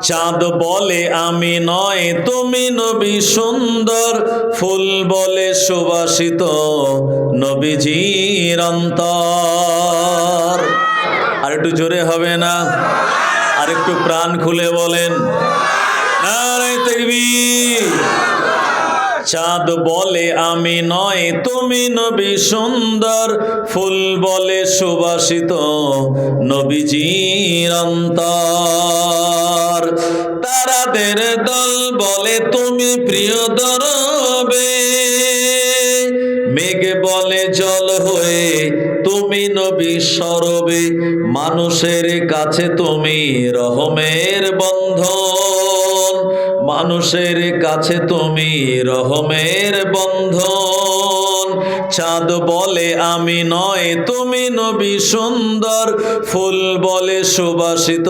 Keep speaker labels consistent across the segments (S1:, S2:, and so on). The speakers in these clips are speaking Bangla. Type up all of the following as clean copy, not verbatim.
S1: চাঁদ বলে আমি নয় তুমি নবী সুন্দর, ফুল বলে সুবাসিত নবীজির অন্তর। আর একটু জোরে হবে না? আর একটু প্রাণ খুলে বলেন নারে তাকবীর। চাঁদ বলে আমি নয় তুমি নবী সুন্দর, ফুল বলে সুবাসিত নবীজির অন্তর। তারাদের দল বলে তুমি প্রিয় দরবে, মেঘ বলে জল হয়ে তুমি নবী সরবে, মানুষের কাছে তুমি রহমের বন্ধন, মানুষের কাছে তুমি রহমের বন্ধন। চাঁদ বলে আমি নয় তুমি নবী সুন্দর, ফুল বলে সুবাসিত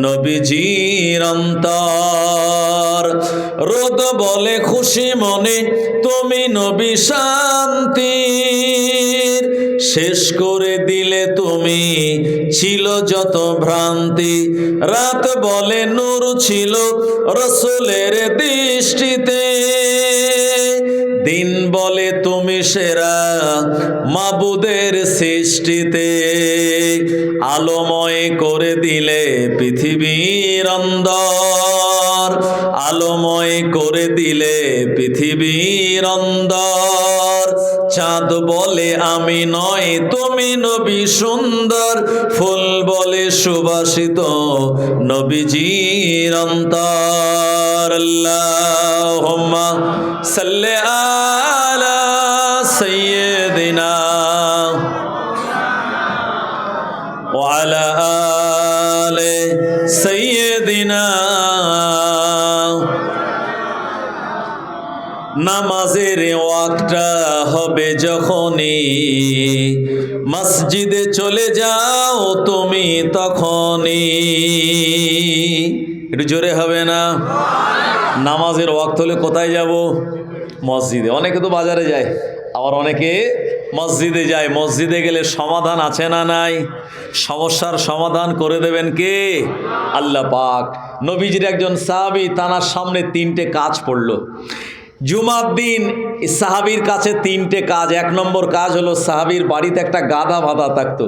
S1: নবীজির অন্তর। রোদ বলে খুশি মনে তুমি নবী শান্তির, শেষ করে দিলে তুমি ছিল যত ভ্রান্তি। রাত বলে নূর ছিল রসুলের দৃষ্টিতে, দিন বলে তুমি সেরা মাবুদের সৃষ্টিতে। আলোময় করে দিলে পৃথিবীর অন্দর, আলোময় করে দিলে পৃথিবীর অন্দর। চাঁদ বলে আমি নয় তুমি নবী সুন্দর, ফুল বলে সুবাসিত নবীজির অন্তর। আল্লাহুম্মা সাল্লি আলা সাইয়্যিদিনা ওয়া আলা আলি সাইয়্যিদিনা। নামাজের ওয়াক্তটা হবে যখনই, মসজিদে চলে যাও তুমি তখনই। একটু জোরে হবে না? নামাজের ওয়াক্ত হলে কোথায় যাব? মসজিদে। অনেকে তো বাজারে যায়, আবার অনেকে মসজিদে যায়। মসজিদে গেলে সমাধান আছে না নাই? সমস্যার সমাধান করে দেবেন কে? আল্লাহ পাক। নবীজির একজন সাহাবী, তানার সামনে তিনটে কাজ পড়ল। জুমার দিন সাহাবীর কাছে তিনটে কাজ। এক নম্বর কাজ হলো, সাহাবীর বাড়িতে একটা গাধা বাঁধা থাকতো,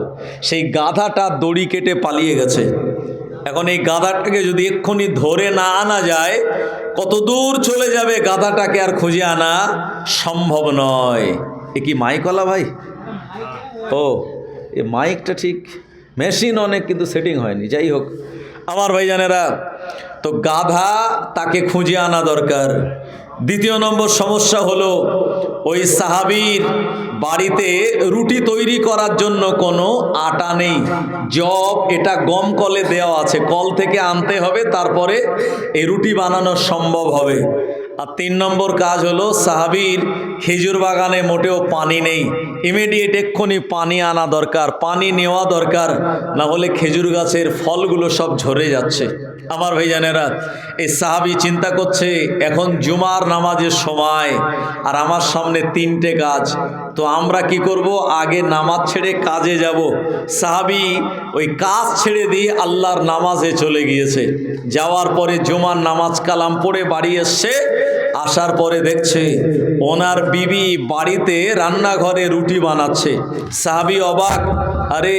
S1: সেই গাধাটা দড়ি কেটে পালিয়ে গেছে। এখন এই গাধাটাকে যদি এক্ষুনি ধরে না আনা যায়, কত দূর চলে যাবে, গাধাটাকে আর খুঁজে আনা সম্ভব নয়। এ কি মাইকওয়ালা ভাই? ও, এ মাইকটা ঠিক, মেশিন অনেক কিন্তু সেটিং হয়নি। যাই হোক আমার ভাইজানেরা, তো গাধা তাকে খুঁজে আনা দরকার। দ্বিতীয় নম্বর সমস্যা হলো, ওই সাহাবীর বাড়িতে রুটি তৈরি করার জন্য কোনো আটা নেই, জব এটা গম কলে দেওয়া আছে, কল থেকে আনতে হবে, তারপরে এই রুটি বানানো সম্ভব হবে। আর তিন নম্বর কাজ হলো, সাহাবীর খেজুর বাগানে মোটেও পানি নেই, ইমিডিয়েট এক্ষুনি পানি আনা দরকার, পানি নেওয়া দরকার, না হলে খেজুর গাছের ফলগুলো সব ঝরে যাচ্ছে। আমার ভাইজানেরা, এই সাহাবী চিন্তা করছে এখন জুমার নামাজের সময় আর আমার সামনে তিনটে কাজ, তো আমরা কি করব? আগে নামাজ ছেড়ে কাজে যাব। সাহাবী ওই কাজ ছেড়ে দিয়ে আল্লাহর নামাজে চলে গিয়েছে। যাওয়ার পরে জুমার নামাজ কালাম পড়ে বাড়ি এসছে। আসার পরে দেখছে ওনার বিবি বাড়িতে রান্নাঘরে রুটি বানাচ্ছে। সাহাবী অবাক, আরে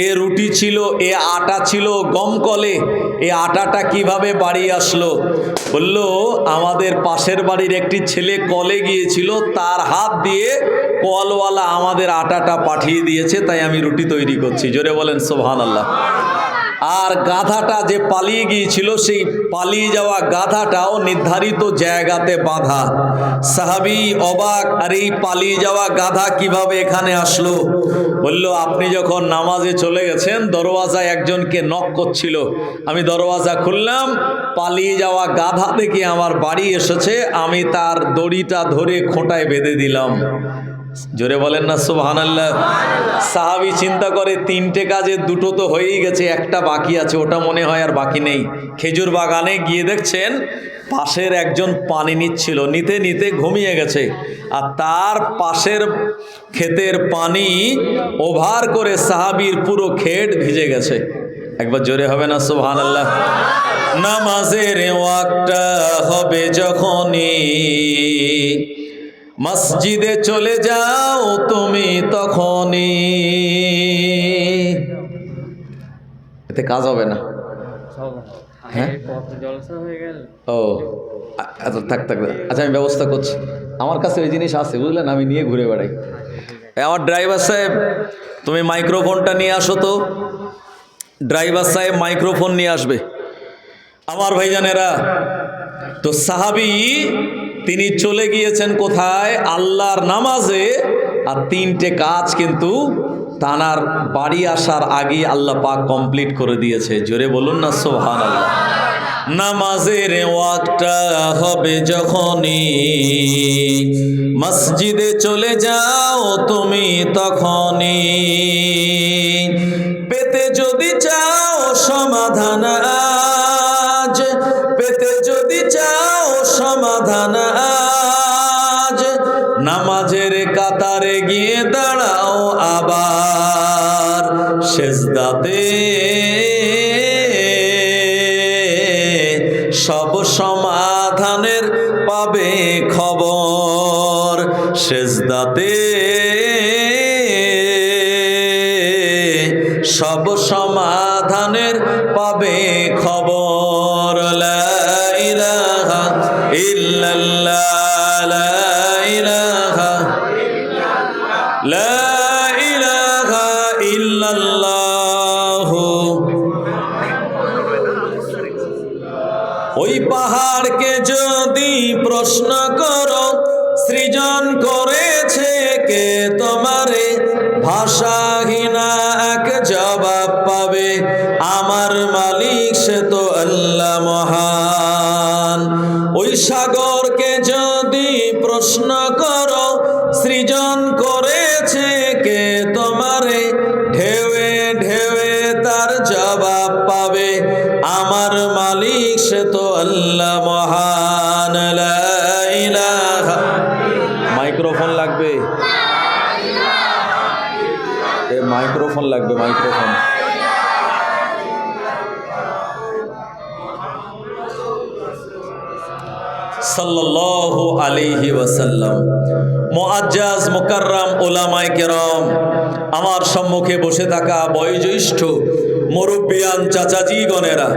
S1: এ রুটি ছিল, এ আটা ছিল গমকলে, এ আটাটা কিভাবে বাড়ি আসলো? বলল, আমাদের পাশের বাড়ির একটি ছেলে কলে গিয়েছিল, তার হাত দিয়ে কলওয়ালা আমাদের আটাটা পাঠিয়ে দিয়েছে, তাই আমি রুটি তৈরি করছি। জোরে বলেন সুবহানাল্লাহ। আর গাধাটা যে পালিয়ে গিয়েছিল, সেই পালিয়ে যাওয়া গাধাটাও নির্ধারিত জায়গাতে বাঁধা। সাহাবী অবাক, আর এই পালিয়ে যাওয়া গাধা কিভাবে এখানে আসলো? বলল, আপনি যখন নামাজে চলে গেছেন, দরওয়াজায় একজনকে নক করছিল, আমি দরওয়াজা খুললাম, পালিয়ে যাওয়া গাধা দেখে আমার বাড়ি এসেছে, আমি তার দড়িটা ধরে খোঁটায় বেঁধে দিলাম। জোরে বলেন না সুবহানাল্লাহ। সাহাবী চিন্তা করে, তিনটে কাজে দুটো তো হয়েই গেছে, একটা বাকি আছে, ওটা মনে হয় আর বাকি নেই। খেজুর বাগানে গিয়ে দেখছেন পাশের একজন পানি নিচ্ছিল, নিতে নিতে ঘুমিয়ে গেছে, আর তার পাশের ক্ষেতের পানি ওভার করে সাহাবীর পুরো ক্ষেত ভিজে গেছে। একবার জোরে হবে না সুবহানাল্লাহ। নামাজের ওয়াক্তটা হবে যখনই, মসজিদে চলে যাও তুমি তখনই। এতে কাজ হবে না। হ্যাঁ ও আচ্ছা থাক থাক, আচ্ছা আমি ব্যবস্থা করছি। আমার কাছে ওই জিনিস আছে বুঝলেন, আমি নিয়ে ঘুরে বেড়াই। আমার ড্রাইভার সাহেব তুমি মাইক্রোফোনটা নিয়ে আসো তো। ড্রাইভার সাহেব মাইক্রোফোন নিয়ে আসবে। আমার ভাইজানেরা, তো সাহাবী তিনি চলে গিয়েছেন কোথায়? আল্লাহর নামাজে। আর 3টে কাজ কিন্তু তানার বাড়ি আসার আগে আল্লাহ পাক কমপ্লিট করে দিয়েছে। জোরে বলুন না সুবহানাল্লাহ। নামাজের ওয়াক্তটা হবে যখনই, মসজিদে চলে যাও তুমি তখনই। পেতে যদি চাও সমাধান আজ, পেতে যদি চাও সমাধান আজ, নামাজের কাতারে গিয়ে দাঁড়াও আবার সেজদাতে, সব সমাধানের পাবে খবর সেজদাতে, সব সমাধানের পাবে খবর। লা ইলাহা ইল্লাল্লাহ, লা ইলাহা ইল্লাল্লাহ, লা ইলাহা ইল্লাল্লাহ। ওই পাহাড়কে যদি প্রশ্ন করো সৃজন করেছে কে তোমারে, ভাষাহীনা এক জবাব পাবে, আমার মালিক সে তো আল্লাহ মহান। ওই সাগরকে যদি প্রশ্ন করো সৃজন করেছে কে তোমারে, ঢেউে ঢেউে তার জবাব পাবে, আমার মালিক সে তো আল্লাহ মহান। লা ইলাহা, মাইক্রোফোন লাগবে, মাইক্রোফোন লাগবে, মাইক্রোফোন। সাল্লাল্লাহু আলাইহি ওয়াসাল্লাম। মুআজ্জাজ মুকাররম উলামায়ে কেরাম, আমার সম্মুখে বসে থাকা বয়োজ্যেষ্ঠ মুরব্বিয়ান চাচাজি গণেরা,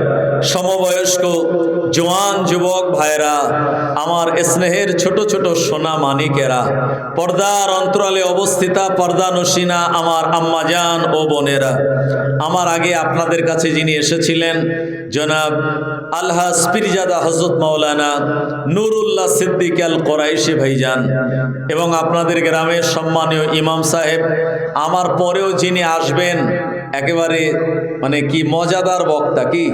S1: সমবয়স্ক জওয়ান যুবক ভাইরা, আমার স্নেহের ছোট ছোট সোনা মানিকেরা, পর্দার অন্তরালে অবস্থিতা পর্দা নসিনা আমার আম্মাজান ও বোনেরা, আমার আগে আপনাদের কাছে যিনি এসেছিলেন জনাব আলহাজ পীরজাদা হযরত মাওলানা নুরুল্লাহ সিদ্দিক আল কোরাইশি ভাইজান, এবং আপনাদের গ্রামের সম্মানীয় ইমাম সাহেব, আমার পরেও যিনি আসবেন একেবারে মানে কি মজাদার বক্তা, কি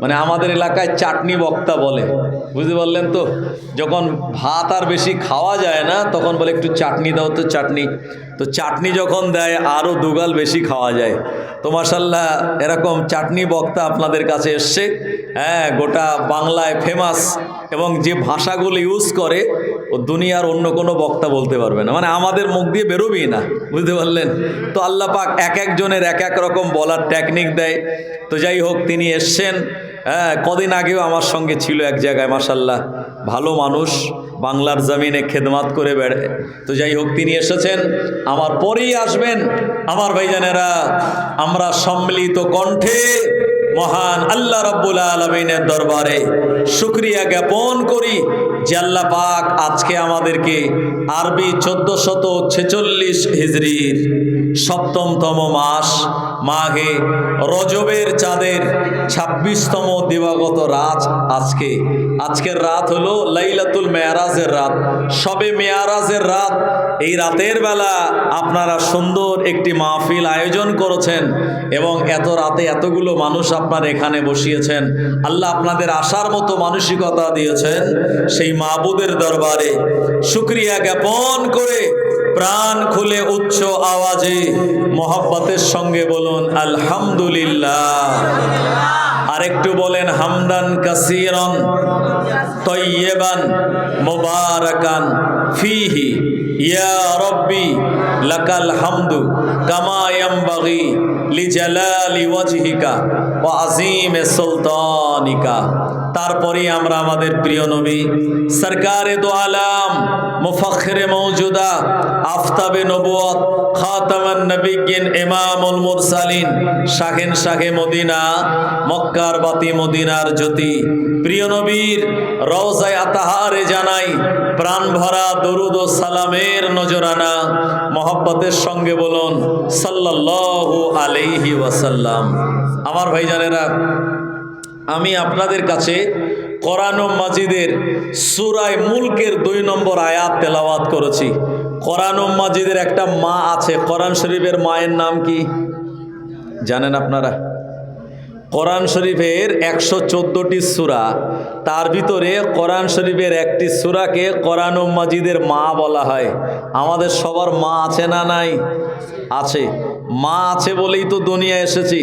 S1: মানে আমাদের এলাকায় চাটনি বক্তা বলে, বুঝতে পারলেন তো? যখন ভাত আর বেশি খাওয়া যায় না তখন বলে একটু চাটনি দাও তো চাটনি, তো চাটনি যখন দেয় আরও দুগাল বেশি খাওয়া যায়। তো মাশাআল্লাহ এরকম চাটনি বক্তা আপনাদের কাছে এসছে। হ্যাঁ, গোটা বাংলায় ফেমাস, এবং যে ভাষাগুলো ইউজ করে ও দুনিয়ার অন্য কোনো বক্তা বলতে পারবে না, মানে আমাদের মুখ দিয়ে বেরোবেই না, বুঝতে পারলেন তো? আল্লাহ পাক এক একজনের এক এক রকম বলার টেকনিক দেয়। তো যাই হোক, তিনি এসছেন। হ্যাঁ, কদিন আগেও আমার সঙ্গে ছিল এক জায়গায়, মাশাআল্লাহ ভালো মানুষ, বাংলার জমিনে খেদমাত করে বেড়ে। তো যাই হোক, তিনি এসেছেন, আমার পরেই আসবেন। আমার ভাইজানেরা, আমরা সম্মিলিত কণ্ঠে মহান আল্লাহ রাব্বুল আলামিনের দরবারে শুকরিয়া জ্ঞাপন করি যে আল্লাহ পাক আজকে আমাদেরকে আরবি 1446 হিজরির 7তম মাস মাঘে রজবের চাঁদের 26তম দিবাগত রাত, আজকের রাত হলো লাইলাতুল মেয়ারাজের রাত, শবে মেয়ারাজের রাত। এই রাতের বেলা আপনারা সুন্দর একটি মাহফিল আয়োজন করেছেন, এবং এত রাতে এতগুলো মানুষ আপনারা এখানে বসিয়েছেন। আল্লাহ আপনাদের আসার মতো মানসিকতা দিয়েছেন। সেই মাবুদের দরবারে শুকরিয়া জ্ঞাপন করে প্রাণ খুলে উচ্চ আওয়াজে মোহাব্বতের সঙ্গে বলুন আলহামদুলিল্লাহ। আরেকটু বলেন হামদান কাসীরান তাইয়্যিবান মুবারাকান ফীহি ইয়া রব্বি লাকাল হামদু কামা ইয়ানবাগি লিজালালি ওয়াজহিকা ওয়া আজিমে সুলতানিকা। তারপরেই আমরা আমাদের প্রিয় নবী সরকারে দো আলাম মুফাখখিরে মওজুদা আফতাবে নবুয়ত খাতামান নবিয়্যিন ইমামুল মুরসালিন শাহেন শাহে মদিনা মক্কার বাতি মদিনার জ্যোতি প্রিয় নবীর রওজায়ে আতাহারে জানাই প্রাণ ভরা দরুদ ও সালামের নজরানা মহব্বতের সঙ্গে বলুন সাল্লাল্লাহু আলাইহি ওয়াসাল্লাম। আমার ভাইজানেরা, আমি আপনাদের কাছে কোরআন মাজিদের সূরা মুলকের 2 নম্বর আয়াত তেলাওয়াত করেছি। কোরআন মাজিদের একটা মা আছে, কোরআন শরীফের মায়ের নাম কি জানেন আপনারা? কোরআন শরীফের 114টি সূরা, তার ভিতরে কোরআন শরীফের একটি সূরাকে কোরআন মাজিদের মা বলা হয়। আমাদের সবার মা আছে না নাই? আছে। মা আছে বলেই তো দুনিয়া এসেছি।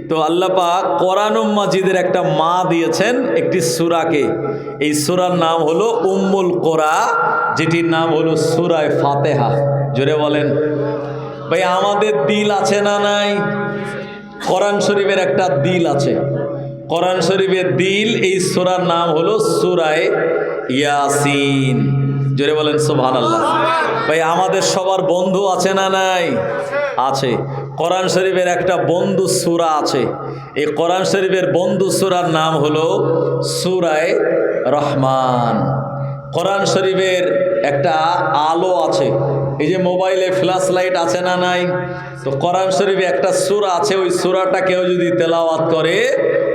S1: তো আল্লাহ পাক কোরআন মাজিদের একটা মা দিয়েছেন একটি সূরাকে। এই সূরার নাম হলো উম্মুল কোরা, যেটির নাম হলো সূরা ফাতিহা। জোরে বলেন ভাই, আমাদের দিল আছে না নাই? কোরআন শরীফের একটা দিল আছে। কোরআন শরীফের দিল, এই সূরার নাম হলো সূরা ইয়াসিন। জোরে বলেন সুবহানাল্লাহ। ভাই, আমাদের সবার বন্ধু আছে না নাই? আছে। কোরআন শরীফের একটা বন্ধু সূরা আছে। এই কোরআন শরীফের বন্ধু সূরার নাম হলো সূরা রহমান। কোরআন শরীফের একটা আলো আছে। এই যে মোবাইলে ফ্ল্যাশ লাইট আছে না নাই? তো কোরআন শরীফে একটা সূরা আছে, ওই সূরাটা কেউ যদি তেলাওয়াত করে,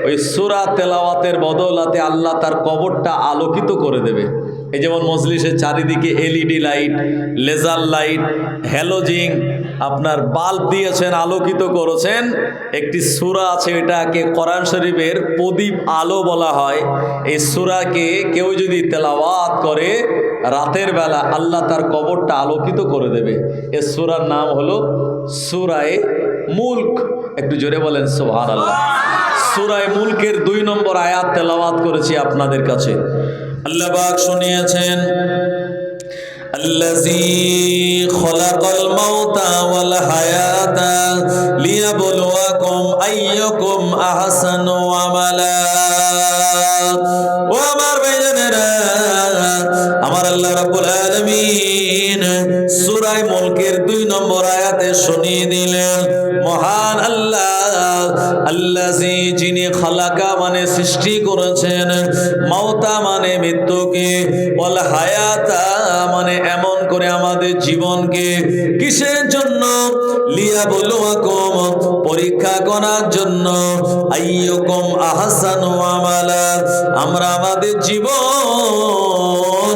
S1: ওই সূরা তেলাওয়াতের বদলাতে আল্লাহ তার কবরটা আলোকিত করে দেবে। এই যেমন মজলিসের চারিদিকে LED light, laser light, halogen আপনার বাল্ব দিয়েছেন, আলোকিত করেছেন। একটি সূরা আছে, এটাকে কোরআন শরীফের প্রদীপ আলো বলা হয়। এই সূরাকে কেউ যদি তেলাওয়াত করে রাতের বেলা, আল্লাহ তার কবরটা আলোকিত করে দেবে। এই সূরার নাম হলো সূরা মুলক। একটু জোরে বলেন সুবহানাল্লাহ। সূরা মুলকের 2 নম্বর আয়াত তেলাওয়াত করেছি আপনাদের কাছে। আল্লাহ পাক শুনিয়েছেন, আল্লাযী খলাকাল মাউতা ওয়াল হায়াতা লিয়াবলুয়াকুম আইয়ুকুম আহসানু আমালা। ও আমার ভাইজানেরা, আমার আল্লাহ রাব্বুল আলামিন সূরা মুলকের 2 নম্বর আয়াতে শুনিয়ে দিলেন, মহান আল্লাহ আল্লাযী, যিনি খালাকা মানে সৃষ্টি করেছেন, মাউতা মানে মৃত্যুকে, ওয়াল হায়াতা মানে এমন করে আমাদের জীবনকে, কিসের জন্য? লিয়াবলুয়াকুম পরীক্ষা করার জন্য, আইয়ুকুম আহসানু আমালা আমরা আমাদের জীবন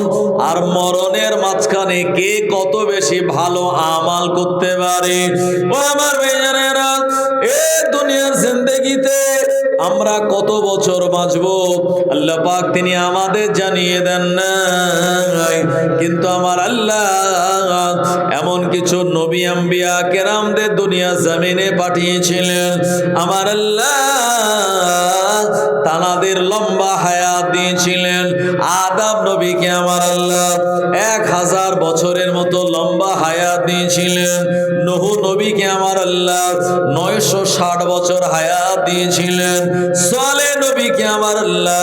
S1: আর মরণের মাঝখানে কে কত বেশি ভালো আমাল করতে পারে। ও আমার ভাইজানেরা, এই দুনিয়ার জিন্দেগিতে আমরা কত বছর বাঁচব আল্লাহ পাক তিনি আমাদের জানিয়ে দেন নাই। কিন্তু আমার আল্লাহ এমন কিছু নবী আম্বিয়া কেরামদের দুনিয়া জমিনে পাঠিয়েছিলেন। আমার আল্লাহ তানাদের লম্বা হায়াত দিয়েছিলেন। আদম নবীকে আমার আল্লাহ 1000 বছরের মতো লম্বা হায়াত দিয়েছিলেন। নূহ নবীকে আমার আল্লাহ 960 বছর হায়াত দিয়েছিলেন। সালেহ নবীকে আমার আল্লাহ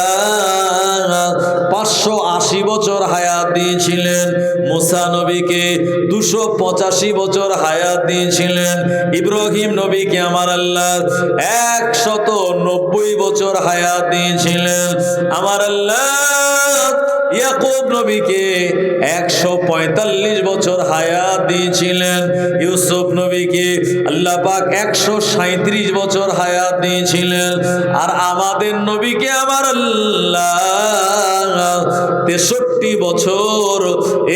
S1: 580 বছর হায়াত দিয়েছিলেন। মুসা নবীকে 285 বছর হায়াত দিয়েছিলেন। ইব্রাহিম নবীকে আমার আল্লাহ 190 বছর হায়াত দিয়েছিলেন। আমার আল্লাহ ইয়াকুব নবীকে 145 বছর হায়াত দিয়েছিলেন। ইউসুফ নবীকে আল্লাহ পাক 137 বছর হায়াত দিয়েছিলেন। আর আমাদের নবীকে আমার আল্লাহ 63 বছর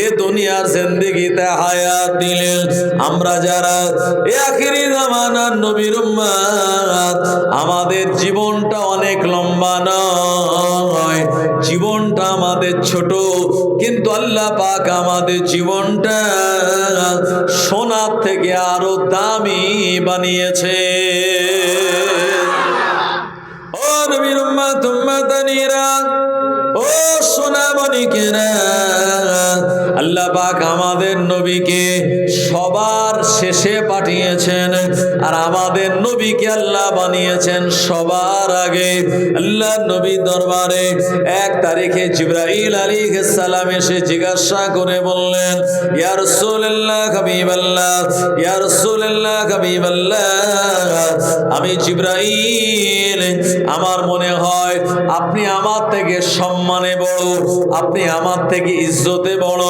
S1: এ দুনিয়ার জিন্দেগিতে হায়াত দিলেন। আমরা যারা আখিরি জামানার নবীর উম্মত, আমাদের জীবনটা অনেক লম্বা নয়, জীবনটা আমাদের ছোট, কিন্তু আল্লাহ পাক আমাদের জীবনটা সোনার থেকে আরো দামি বানিয়েছে। ও নবীর উম্মত উম্মতানিরা, ও সোনামণিকেরা, আল্লাহ পাক আমাদের নবীকে সবার শেষে পাঠিয়েছেন, আর আমাদের নবীকে আল্লাহ বানিয়েছেন সবার আগে। আল্লাহ নবী দরবারে 1 তারিখে জিবরাইল আলাইহিস সালাম এসে জিজ্ঞাসা করে বললেন, ইয়া রাসূলুল্লাহ হাবিবাল্লাহ, ইয়া রাসূলুল্লাহ হাবিবাল্লাহ, আমি জিবরাইল, আমার মনে হয় আপনি আমার থেকে সম্মানে বড়, আপনি আমার থেকে ইজ্জতে বড়,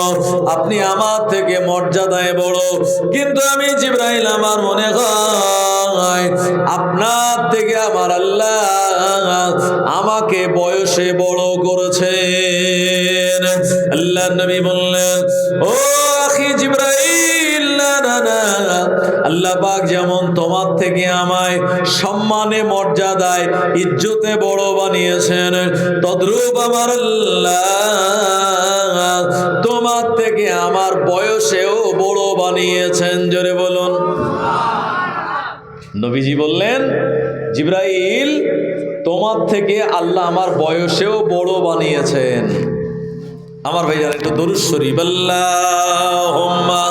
S1: আপনি আমার থেকে মর্যাদায় বড়, কিন্তু আমি জিবরাইল, আমার মনে হয় আপনার থেকে আমার আল্লাহ আমাকে বয়সে বড় করেছেন। আল্লাহ নবী বললেন, ও আখি জিবরাইল, না না না, আল্লাহ পাক যেমন তোমার থেকে আমায় সম্মানে মর্যাদায় ইজ্জতে বড় বানিয়েছেন, তদ্রূপ আমার আল্লাহ তোমার থেকে আমার বয়সেও বড় বানিয়েছেন। জোরে বলুন। নবীজি বললেন, জিবরাইল, তোমার থেকে আল্লাহ আমার বয়সেও বড় বানিয়েছেন। আমার ভাইজান একটু দরুদ শরীফ, আল্লাহুম্মা